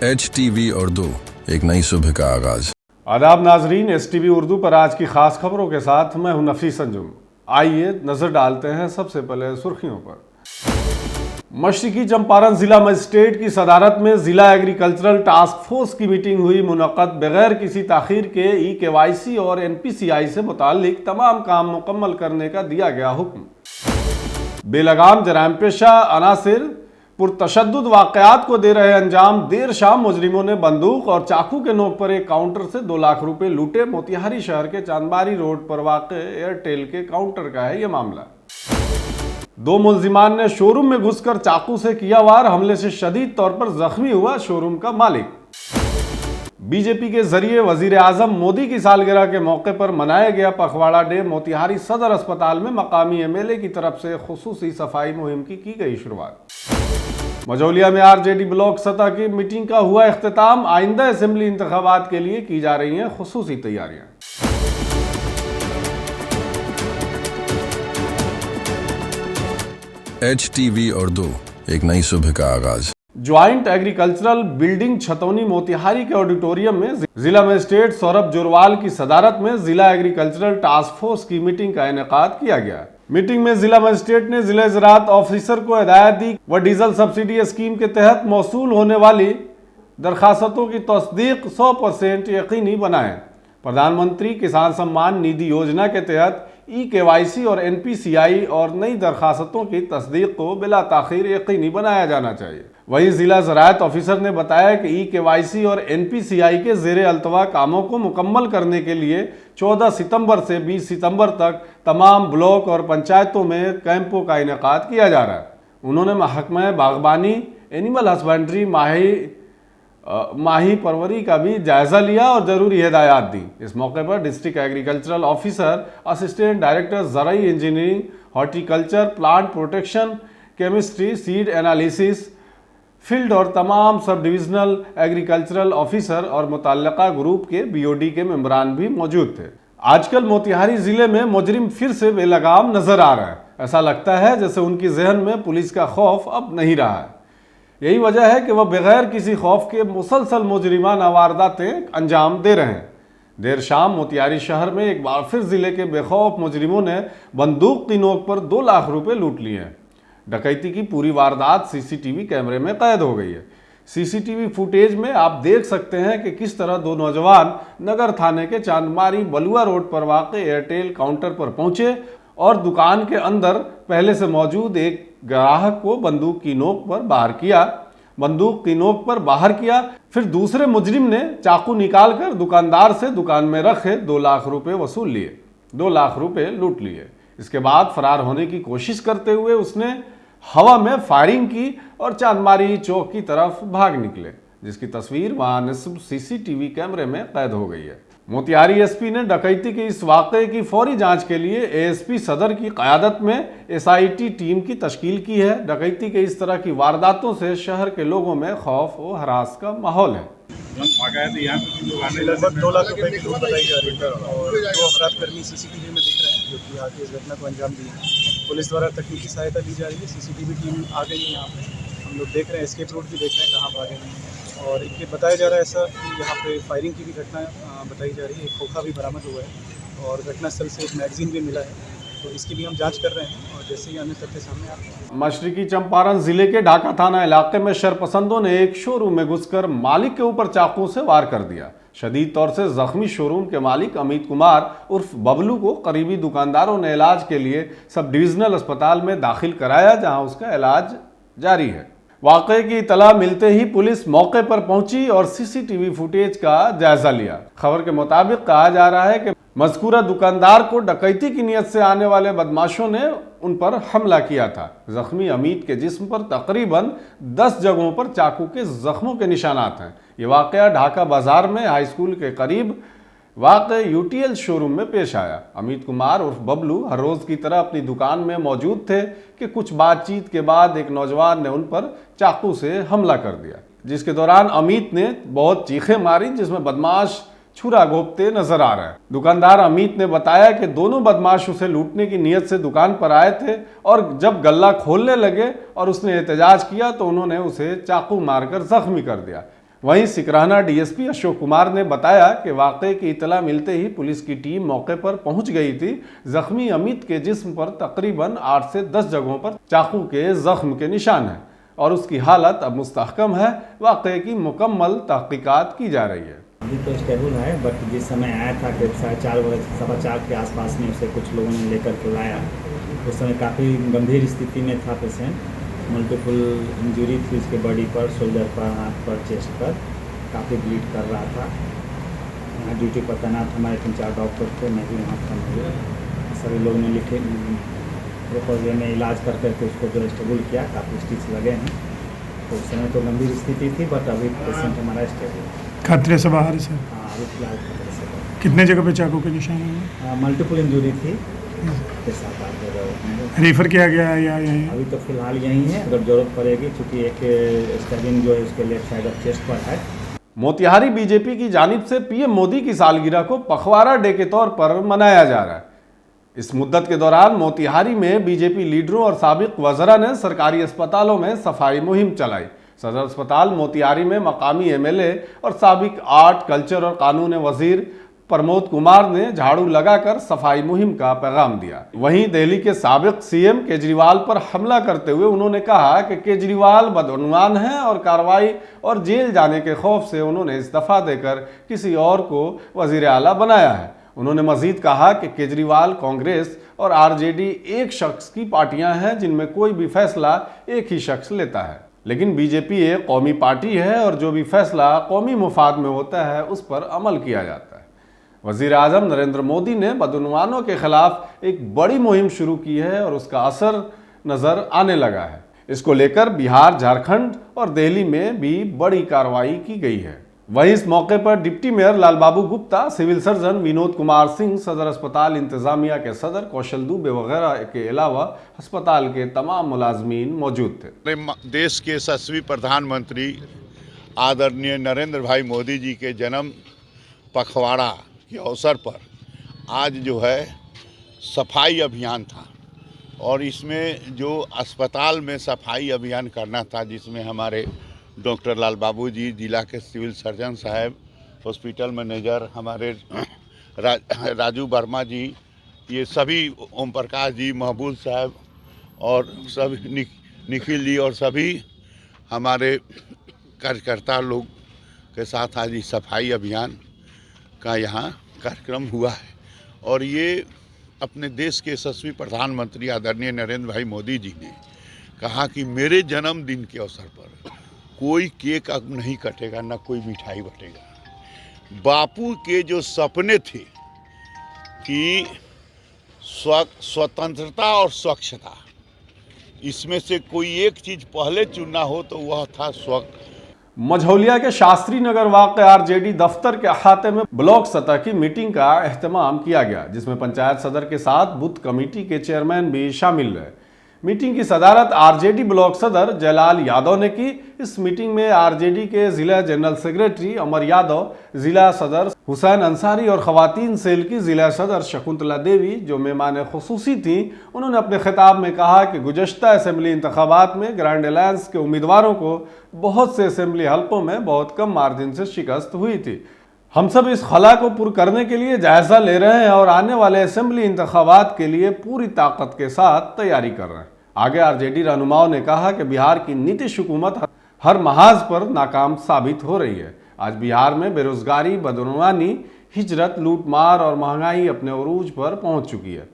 HTV Urdu, एक नई सुबह का आगाज। आदाब नाजरीन, STV उर्दू पर आज की खास खबरों के साथ मैं हूं नफीस अंजुम। आइए नजर डालते हैं सबसे पहले सुर्खियों पर। मशरकी चंपारण जिला मजिस्ट्रेट की सदारत में जिला एग्रीकल्चरल टास्क फोर्स की मीटिंग हुई मुनक्कद। बगैर किसी ताखीर के EKYC और NPCI से मुताल्लिक तमाम काम मुकम्मल करने का दिया गया हुक्म। बेलगाम जराइम पेशा अनासिर पुरतशद्दुद वाक़यात को दे रहे अंजाम। देर शाम मुजरिमों ने बंदूक और चाकू के नोक पर एक काउंटर से 2 लाख रुपए लूटे। मोतिहारी शहर के चांदबारी रोड पर वाक़ एयरटेल के काउंटर का है यह मामला। 2 मुल्जिमान ने शोरूम में घुसकर चाकू से किया वार। हमले से शदीद तौर पर जख्मी हुआ शोरूम का मालिक। बीजेपी के जरिए वजीर आजम मोदी की सालगिरह के मौके पर मनाया गया पखवाड़ा डे। मोतिहारी सदर अस्पताल में मकामी MLA की तरफ से खुसूसी सफाई मुहिम की गई शुरुआत। मजौलिया में RJD ब्लॉक सतह की मीटिंग का हुआ इख्तिताम। आइंदा असेंबली इंतखाबात के लिए की जा रही हैं खुसूसी तैयारियां। HTV उर्दू, एक नई सुबह का आगाज। Joint agricultural building Chhatauni Motihari के ऑडिटोरियम में जिला मजिस्ट्रेट सौरभ जोरवाल की सदारत में जिला एग्रीकल्चरल टास्क फोर्स की मीटिंग का इनेकाद किया गया। मीटिंग में जिला मजिस्ट्रेट ने जिला ज़राअत ऑफिसर को हिदायत दी व डीजल सब्सिडी स्कीम के तहत मौसूल होने वाली दरखास्तों की तस्दीक 100% यकीनी बनाएं। प्रधानमंत्री किसान सम्मान निधि योजना के तहत EKYC और NPCI और नई दरखास्तों की तस्दीक को बिला ताखीर यकीनी बनाया जाना चाहिए। वहीं जिला ज़राअत ऑफिसर ने बताया कि EKYC और NPCI के ज़ेरे अल्तवा कामों को मुकम्मल करने के लिए 14 सितंबर से 20 सितंबर तक तमाम ब्लॉक और पंचायतों में कैंपों का इनेकाद किया जा रहा है। उन्होंने महकमा बागबानी, एनिमल हस्बेंड्री, माही परवरी का भी जायजा लिया और जरूरी हिदायत दी। इस मौके पर district agricultural officer, assistant director ज़राई engineering, horticulture, plant protection, chemistry, seed analysis, field और तमाम सब डिविजनल एग्रीकल्चरल ऑफिसर और मुतल्लिका ग्रुप के BOD के मेंबरान भी मौजूद थे। आजकल मोतिहारी जिले में मुजरिम फिर से बेलगाम नजर आ रहा है। ऐसा लगता है जैसे उनकी जहन में पुलिस का खौफ अब नहीं रहा है। यही वजह है कि वह बगैर किसी खौफ के मुसलसल मुजरिमाना वारदातें अंजाम दे रहे हैं। देर शाम मोतिहारी शहर में एक बार फिर जिले के बेखौफ मुजरिमों ने बंदूक की नोक पर 2 लाख रुपए लूट लिए हैं। डकैती की पूरी वारदात CCTV कैमरे में कैद हो गई है। CCTV फुटेज में आप देख सकते हैं कि किस तरह 2 नौजवान नगर थाने के चांदमारी बलुआ रोड पर वाक़े एयरटेल काउंटर पर पहुंचे और दुकान के अंदर पहले से मौजूद एक ग्राहक को बंदूक की नोक पर बाहर किया। फिर दूसरे मुजरिम ने चाकू निकालकर दुकानदार से दुकान में रखे 2 लाख रुपए वसूल लिए, 2 लाख रुपए लूट लिए। इसके बाद फरार होने की कोशिश करते हुए उसने हवा में फायरिंग की और चांदमारी चौक की तरफ भाग निकले, जिसकी तस्वीर वहां निस्ब CCTV कैमरे में कैद हो गई है। मोतिहारी SP ने डकैती के इस वाक़े की फौरी जांच के लिए ASP सदर की क़यादत में SIT टीम की तश्कील की है। डकैती के इस तरह की वारदातों से शहर के लोगों में खौफ और हरास का माहौल है। लगभग 2 लाख रुपए की लूट बताई जा रही है और 2 अपराधकर्मी CCTV में दिख रहे हैं जो कि आके इस घटना को अंजाम दिए। पुलिस द्वारा तकनीकी सहायता ली जा रही है। CCTV टीम आ गई है यहाँ पे। हम लोग देख रहे हैं, एस्केप रूट भी देख रहे हैं कहाँ भागे हैं और इनके बताया जा रहा है ऐसा कि यहाँ पे फायरिंग की भी घटना बताई जा रही है। एक खोखा भी बरामद हुआ है और घटनास्थल से एक मैगजीन भी मिला है, तो इसकी भी हम जांच कर रहे हैं और जैसे ही अन्य तथ्य सामने आते हैं। मशरकी चंपारण जिले के ढाका थाना इलाके में शरपसंदों ने एक शोरूम में घुसकर मालिक के ऊपर चाकू से वार कर दिया। शदीद तौर से जख्मी शोरूम के मालिक अमित कुमार उर्फ बबलू को करीबी दुकानदारों ने इलाज के लिए सब डिविजनल अस्पताल में दाखिल कराया, जहां उसका इलाज जारी है। वाक़े की इतला मिलते ही पुलिस मौके पर पहुंची और CCTV फुटेज का जायजा लिया। खबर के मुताबिक कहा जा रहा है कि मज़कूरा दुकानदार को डकैती की नीयत से आने वाले बदमाशों ने उन पर हमला किया था। जख्मी अमित के जिस्म पर तकरीबन 10 जगहों पर चाकू के जख्मों के निशानात हैं। ये वाक़या ढाका बाजार में हाई स्कूल के करीब वाक़ UTL शोरूम में पेश आया। अमित कुमार उर्फ बबलू हर रोज़ की तरह अपनी दुकान में मौजूद थे कि कुछ बातचीत के बाद एक नौजवान ने उन पर चाकू से हमला कर दिया, जिसके दौरान अमित ने बहुत चीखें मारी, जिसमें बदमाश छुरा घोंपते नजर आ रहे हैं। दुकानदार अमित ने बताया कि दोनों बदमाश उसे लूटने की नीयत से दुकान पर आए थे और जब गल्ला खोलने लगे और उसने एहतजाज किया तो उन्होंने उसे चाकू मारकर जख्मी कर दिया। वहीं सिकराना डीएसपी अशोक कुमार ने बताया कि वाकये की इतला मिलते ही पुलिस की टीम मौके पर पहुंच गई थी। जख्मी अमित के जिस्म पर तकरीबन 8 से 10 जगहों पर चाकू के जख्म के निशान हैं और उसकी हालत अब मुस्तहकम है। वाकये की मुकम्मल तहकीकात की जा रही है। अभी तो स्टेबल है, बट जिस समय आया था कि 4:30 बजे 4:15 के आसपास में उसे कुछ लोगों ने लेकर के लाया, उस समय काफ़ी गंभीर स्थिति में था पेशेंट। मल्टीपल इंजरी थी उसके बॉडी पर, शोल्डर पर, हाथ पर, चेस्ट पर, काफ़ी ब्लीड कर रहा था। यहाँ ड्यूटी पर तैनात हमारे 3-4 डॉक्टर थे, मैं भी वहाँ था। सभी लोगों ने लिखे प्रोपोजे में इलाज कर करके उसको जो स्टेबल किया, काफ़ी स्टिच लगे हैं। तो उस समय तो गंभीर स्थिति थी, बट अभी पेशेंट हमारा स्टेबल है। खतरे से बाहर से? हाँ, अभी फिलहाल खतरे से बाहर। कितने जगह पे चाकू के निशान हैं? मल्टीपल इंजरी थी, रेफर किया गया है या यहीं? अभी तो फिलहाल यहीं है, अगर जरूरत पड़ेगी, क्योंकि एक स्टेबिंग जो है उसके लेफ्ट साइड ऑफ चेस्ट पर है। मोतिहारी बीजेपी की जानिब से पीएम मोदी की सालगिरह को पखवाड़ा डे के तौर पर मनाया जा रहा है। इस मुद्दत के दौरान मोतिहारी में बीजेपी लीडरों और साबिक वज़रा ने सरकारी अस्पतालों में सफाई मुहिम चलाई। सदर अस्पताल मोतिहारी में मकामी एमएलए और साबिक आर्ट, कल्चर और कानून वजीर प्रमोद कुमार ने झाड़ू लगाकर सफाई मुहिम का पैगाम दिया। वहीं दिल्ली के साबिक सीएम केजरीवाल पर हमला करते हुए उन्होंने कहा कि केजरीवाल बदउन्वान हैं और कार्रवाई और जेल जाने के खौफ से उन्होंने इस्तीफा देकर किसी और को वजीर आला बनाया है। उन्होंने मजीद कहा कि केजरीवाल, कांग्रेस और आरजेडी एक शख्स की पार्टियां हैं जिनमें कोई भी फैसला एक ही शख्स लेता है, लेकिन बीजेपी एक कौमी पार्टी है और जो भी फैसला कौमी मुफाद में होता है उस पर अमल किया जाता है। वजीर आजम नरेंद्र मोदी ने बदउन्वानों के खिलाफ एक बड़ी मुहिम शुरू की है और उसका असर नजर आने लगा है। इसको लेकर बिहार, झारखंड और दिल्ली में भी बड़ी कार्रवाई की गई है। वहीं इस मौके पर deputy mayor Lalbabu Gupta, civil surgeon Vinod Kumar Singh, सदर अस्पताल इंतजामिया के सदर कौशल दुबे वगैरह के अलावा अस्पताल के तमाम मुलाजमीन मौजूद थे। देश के यशस्वी प्रधानमंत्री आदरणीय नरेंद्र भाई मोदी जी के जन्म पखवाड़ा के अवसर पर आज जो है सफाई अभियान था और इसमें जो अस्पताल में सफाई अभियान करना था, जिसमें हमारे डॉक्टर लालबाबू जी, जिला के सिविल सर्जन साहब, हॉस्पिटल मैनेजर हमारे राजू वर्मा जी, ये सभी, ओम प्रकाश जी, महबूब साहब और सभी निखिल जी और सभी हमारे कार्यकर्ता लोग के साथ आज इस सफाई अभियान का यहाँ कार्यक्रम हुआ है। और ये अपने देश के यशस्वी प्रधानमंत्री आदरणीय नरेंद्र भाई मोदी जी ने कहा कि मेरे जन्मदिन के अवसर पर कोई केक अब नहीं कटेगा, ना कोई मिठाई बटेगा। बापू के जो सपने थे कि स्वतंत्रता और स्वच्छता, इसमें से कोई एक चीज़ पहले चुनना हो तो वह था स्वच्छ। मझौलिया के शास्त्री नगर वाक़ आरजेडी दफ्तर के अहाते में ब्लॉक सतह की मीटिंग का एहतमाम किया गया, जिसमें पंचायत सदर के साथ बूथ कमेटी के चेयरमैन भी शामिल रहे। मीटिंग की सदारत आरजेडी ब्लॉक सदर जयलाल यादव ने की। इस मीटिंग में आरजेडी के जिला जनरल सेक्रेटरी अमर यादव, जिला सदर हुसैन अंसारी और खवातीन सेल की जिला सदर शकुंतला देवी जो मेहमान खुसूसी थी, उन्होंने अपने खिताब में कहा कि गुज़श्ता असेंबली इंतखाबात में ग्रैंड अलायंस के उम्मीदवारों को बहुत से असेंबली हल्कों में बहुत कम मार्जिन से शिकस्त हुई थी। हम सब इस खला को पुर करने के लिए जायजा ले रहे हैं और आने वाले असेंबली इंतखाबात के लिए पूरी ताकत के साथ तैयारी कर रहे हैं। आगे आरजेडी रहनुमाओं ने कहा कि बिहार की नीतीश हुकूमत हर महाज पर नाकाम साबित हो रही है। आज बिहार में बेरोजगारी, बदउन्वानी, हिजरत, लूटमार और महंगाई अपने उरूज पर पहुंच चुकी है।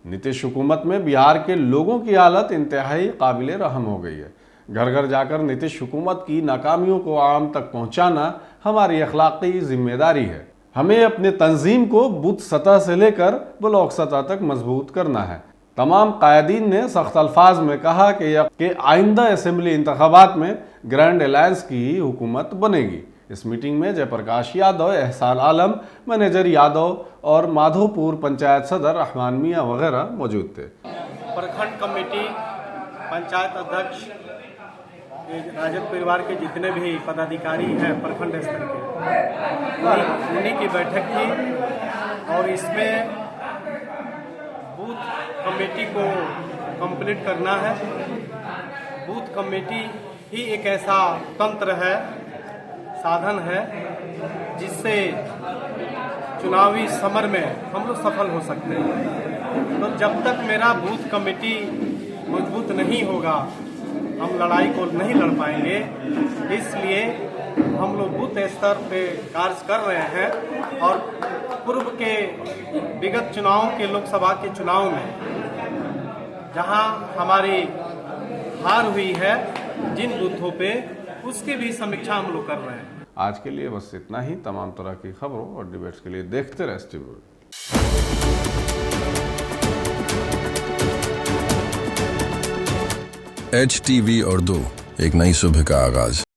नीतीश हुकूमत में बिहार के लोगों की हालत इंतहाई काबिले रहम हो गई है। घर घर जाकर नीतीश हुकूमत की नाकामियों को आम तक पहुंचाना हमारी अखलाकी जिम्मेदारी है। हमें अपने तंजीम को बूथ सतह से लेकर ब्लॉक सतह तक मजबूत करना है। तमाम कायदीन ने सख्त अल्फाज में कहा कि आइंदा असेंबली इंतखाबात में ग्रैंड अलायंस की ही हुकूमत बनेगी। इस मीटिंग में जयप्रकाश यादव, एहसान आलम, मैनेजर यादव और माधोपुर पंचायत सदर रहमान मियाँ वगैरह मौजूद थे। प्रखंड कमेटी, पंचायत अध्यक्ष, राजद परिवार के जितने भी पदाधिकारी हैं प्रखंड स्तर के, उन्हीं की बैठक थी और इसमें बूथ कमेटी को कंप्लीट करना है। बूथ कमेटी ही एक ऐसा तंत्र है साधन है जिससे चुनावी समर में हम लोग सफल हो सकते हैं। तो जब तक मेरा बूथ कमेटी मजबूत नहीं होगा हम लड़ाई को नहीं लड़ पाएंगे। इसलिए हम लोग बूथ स्तर पे कार्य कर रहे हैं और पूर्व के विगत चुनावों के लोकसभा के चुनाव में जहां हमारी हार हुई है जिन बूथों पे उसकी भी समीक्षा हम लोग कर रहे हैं। आज के लिए बस इतना ही। तमाम तरह की खबरों और डिबेट्स के लिए देखते रहे STV। HTV उर्दू, एक नई सुबह का आगाज।